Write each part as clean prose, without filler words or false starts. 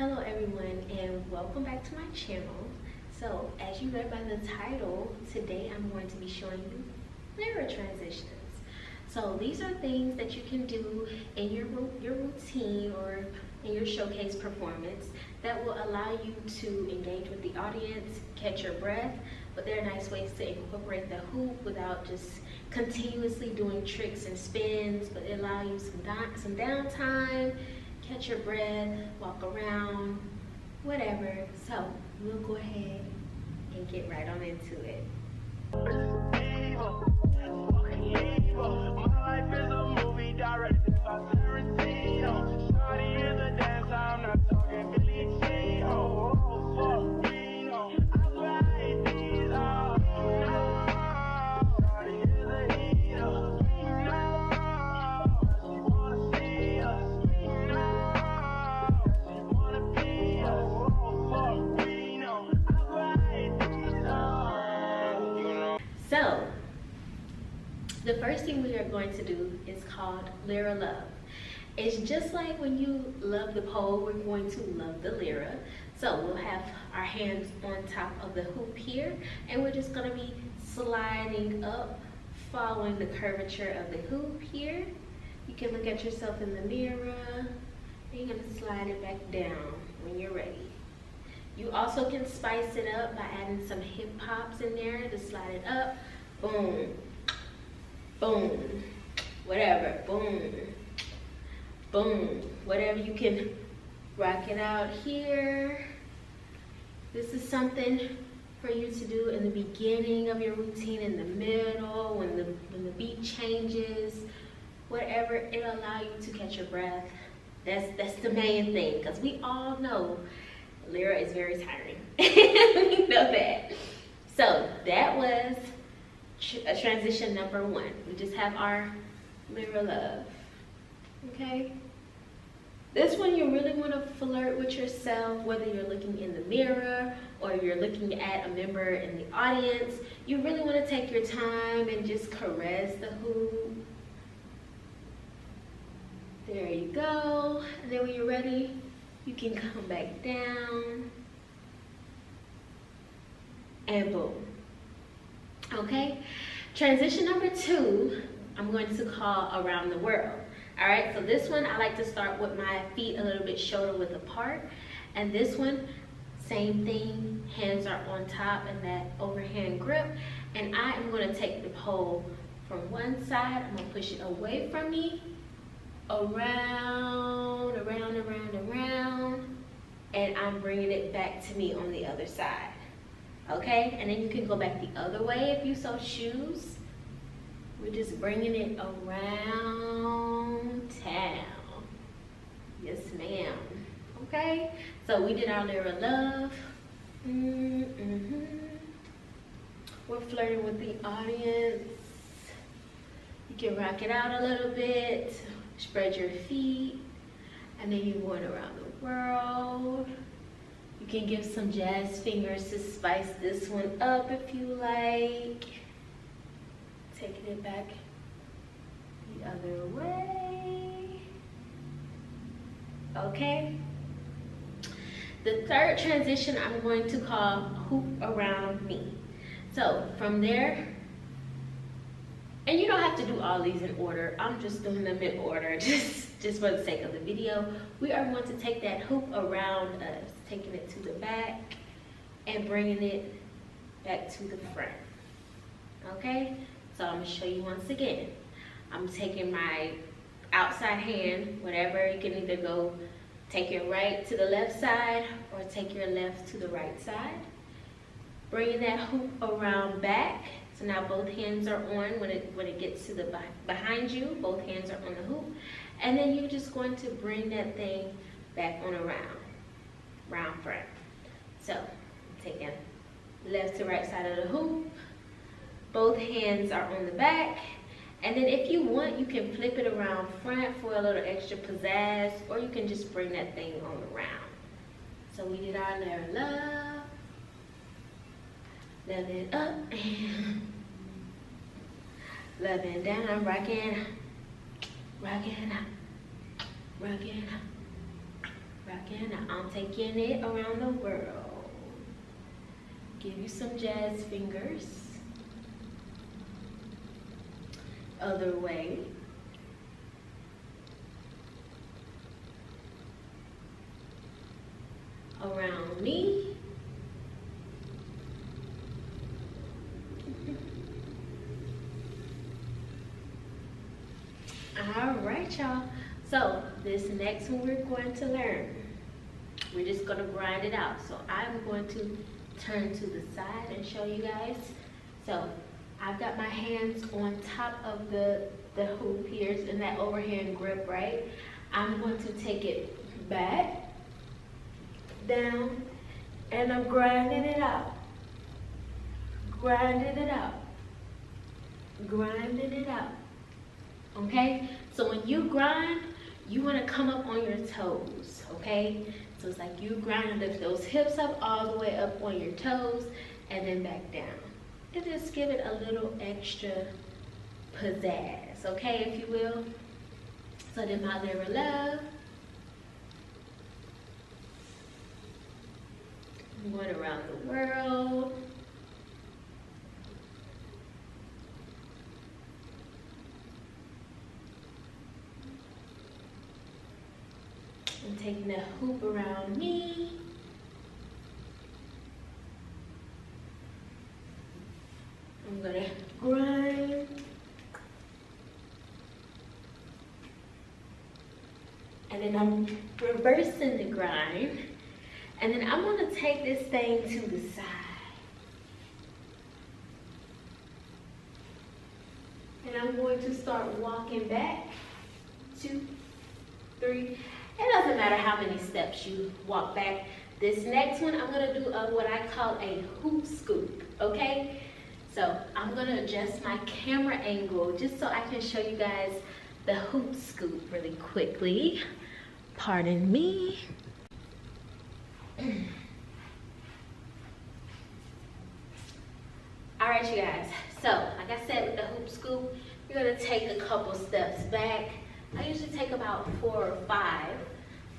Hello everyone and welcome back to my channel. So as you read by the title, today I'm going to be showing you Lyra Transitions. So these are things that you can do in your routine or in your showcase performance that will allow you to engage with the audience, catch your breath, but they're nice ways to incorporate the hoop without just continuously doing tricks and spins, but they allow you some downtime, catch your breath, walk around, whatever. So we'll go ahead and get right on into it. My life is a movie directed by Tarantino. Shawty is a dancer, I'm not talking Billie Jean. Oh, fuck me, no. I swear I hate these hoes. Shawty is a heater. She wanna see us. She wanna be us. Oh, fuck me, no. I swear I hate these hoes. So the first thing we are going to do is called Lyra Love. It's just like when you love the pole, we're going to love the Lyra. So we'll have our hands on top of the hoop here, and we're just gonna be sliding up, following the curvature of the hoop here. You can look at yourself in the mirror, and you're gonna slide it back down when you're ready. You also can spice it up by adding some hip hops in there to slide it up. Boom, boom, whatever, boom, boom, whatever. You can rock it out here. This is something for you to do in the beginning of your routine, in the middle, when the beat changes, whatever. It'll allow you to catch your breath. That's the main thing, because we all know Lyra is very tiring. We know that. So that was transition number one. We just have our Lyra Love. Okay? This one, you really want to flirt with yourself, whether you're looking in the mirror or you're looking at a member in the audience. You really want to take your time and just caress the hoop. There you go. And then when you're ready, you can come back down. And boom. Okay? Transition number two, I'm going to call Around the World. All right, so this one, I like to start with my feet a little bit shoulder width apart. And this one, same thing, hands are on top in that overhand grip. And I am going to take the pole from one side, I'm going to push it away from me, around, and I'm bringing it back to me on the other side. Okay, and then you can go back the other way if you so choose. We're just bringing it around town. Yes, ma'am. Okay, so we did our Lyra Love. We're flirting with the audience. You can rock it out a little bit, spread your feet, and then you're going around the world. You can give some jazz fingers to spice this one up if you like. Taking it back the other way. Okay. The third transition I'm going to call Hoop Around Me. So from there, and you don't have to do all these in order. I'm just doing them in order just for the sake of the video. We are going to take that hoop around us, taking it to the back and bringing it back to the front. Okay? So I'm going to show you once again. I'm taking my outside hand, whatever. You can either go take your right to the left side or take your left to the right side. Bringing that hoop around back. So now both hands are on when it gets to the behind you. Both hands are on the hoop. And then you're just going to bring that thing back on around, round front. So I'm taking left to right side of the hoop. Both hands are on the back. And then if you want, you can flip it around front for a little extra pizzazz, or you can just bring that thing on around. So we did our Lyra Love. Love it up. Love it down. Rocking. Rocking, I'm taking it around the world. Give you some jazz fingers. Other way. Around me. All right, y'all. So this next one we're going to learn. We're just gonna grind it out. So I'm going to turn to the side and show you guys. So I've got my hands on top of the hoop here in that overhand grip, right? I'm going to take it back, down, and I'm grinding it out. Grinding it out. Grinding it out. Okay? So when you grind, you want to come up on your toes, okay? So it's like you grind and lift those hips up all the way up on your toes and then back down. And just give it a little extra pizzazz, okay, if you will. So then my Lyra love. I'm going around the world. I'm taking the hoop around me. I'm gonna grind. And then I'm reversing the grind. And then I'm gonna take this thing to the side. And I'm going to start walking back. 2, 3. It doesn't matter how many steps you walk back. This next one, I'm gonna do what I call a hoop scoop, okay? So I'm gonna adjust my camera angle just so I can show you guys the hoop scoop really quickly. Pardon me. All right, you guys. So, like I said, with the hoop scoop, you're gonna take a couple steps back. I usually take about 4 or 5.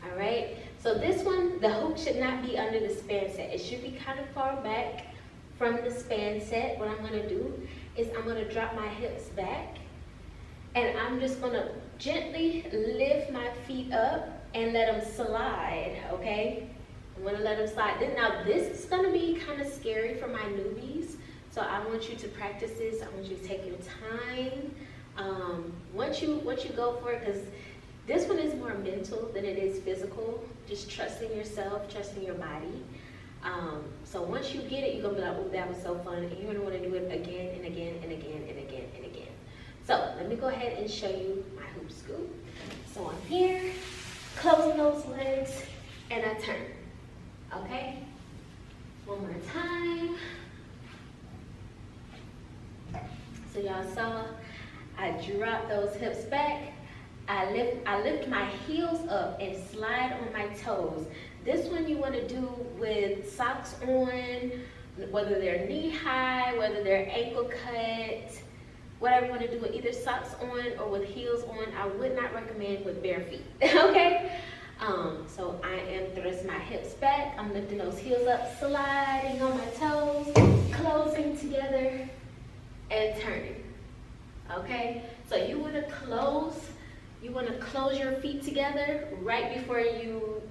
All right. So this one, the hook should not be under the span set. It should be kind of far back from the span set. What I'm gonna do is I'm gonna drop my hips back, and I'm just gonna gently lift my feet up and let them slide. Okay. I'm gonna let them slide. Now this is gonna be kind of scary for my newbies. So I want you to practice this. I want you to take your time. Once you go for it, because this one is more mental than it is physical. Just trusting yourself, trusting your body. So once you get it, you're gonna be like, oh, that was so fun, and you're gonna want to do it again and again and again and again and again. So let me go ahead and show you my hoop scoop. So I'm here, closing those legs, and I turn. Okay? One more time. So y'all saw, I drop those hips back. I lift my heels up and slide on my toes. This one you want to do with socks on, whether they're knee high, whether they're ankle cut, whatever you want to do with either socks on or with heels on. I would not recommend with bare feet, okay? So I am thrusting my hips back. I'm lifting those heels up, sliding on my toes, closing together, and turning, okay? So you want to close your feet together right before you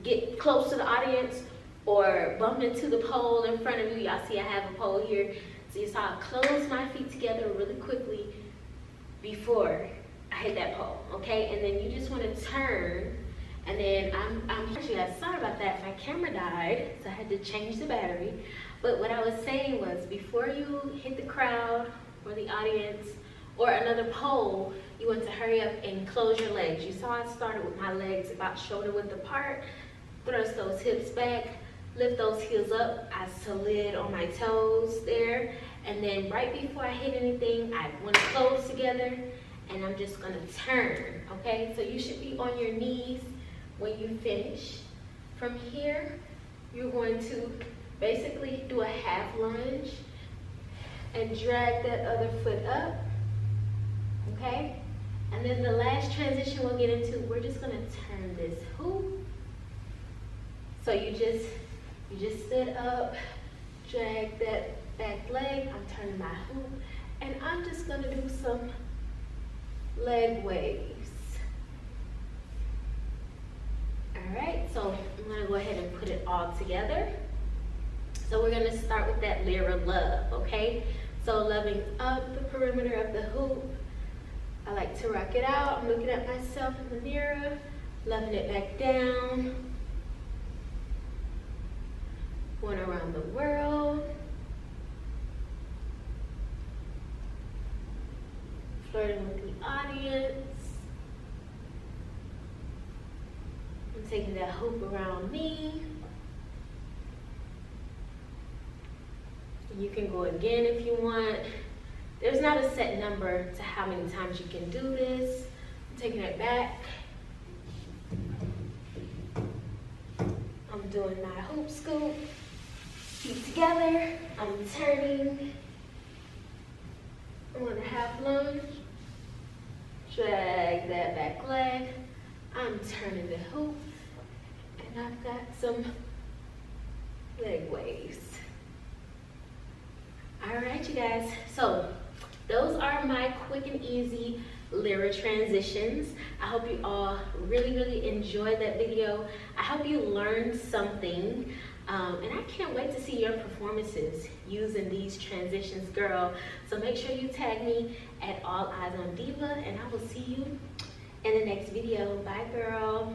get close to the audience or bump into the pole in front of you. Y'all see I have a pole here. So you saw I close my feet together really quickly before I hit that pole, okay? And then you just want to turn, and then I'm actually sorry about that. My camera died, so I had to change the battery. But what I was saying was, before you hit the crowd or the audience or another pole, you want to hurry up and close your legs. You saw I started with my legs about shoulder width apart, thrust those hips back, lift those heels up. I slid on my toes there, and then right before I hit anything, I want to close together, and I'm just gonna turn, okay? So you should be on your knees when you finish. From here, you're going to basically do a half lunge and drag that other foot up, okay? And then the last transition we'll get into, we're just gonna turn this hoop So you just stood up, drag that back leg. I'm turning my hoop, and I'm just gonna do some leg waves. All right, so I'm gonna go ahead and put it all together. So we're gonna start with that Lyra love, okay? So loving up the perimeter of the hoop. I like to rock it out. I'm looking at myself in the mirror, loving it back down. Going around the world. Flirting with the audience. I'm taking that hoop around me. You can go again if you want. There's not a set number to how many times you can do this. I'm taking it back. I'm doing my hoop scoop. Feet together. I'm turning. I'm gonna half lunge. Drag that back leg. I'm turning the hoop. And I've got some leg waves. All right, you guys. So those are my quick and easy Lyra transitions. I hope you all really enjoyed that video. I hope you learned something. And I can't wait to see your performances using these transitions, girl. So make sure you tag me at All Eyes on Diva, and I will see you in the next video. Bye, girl.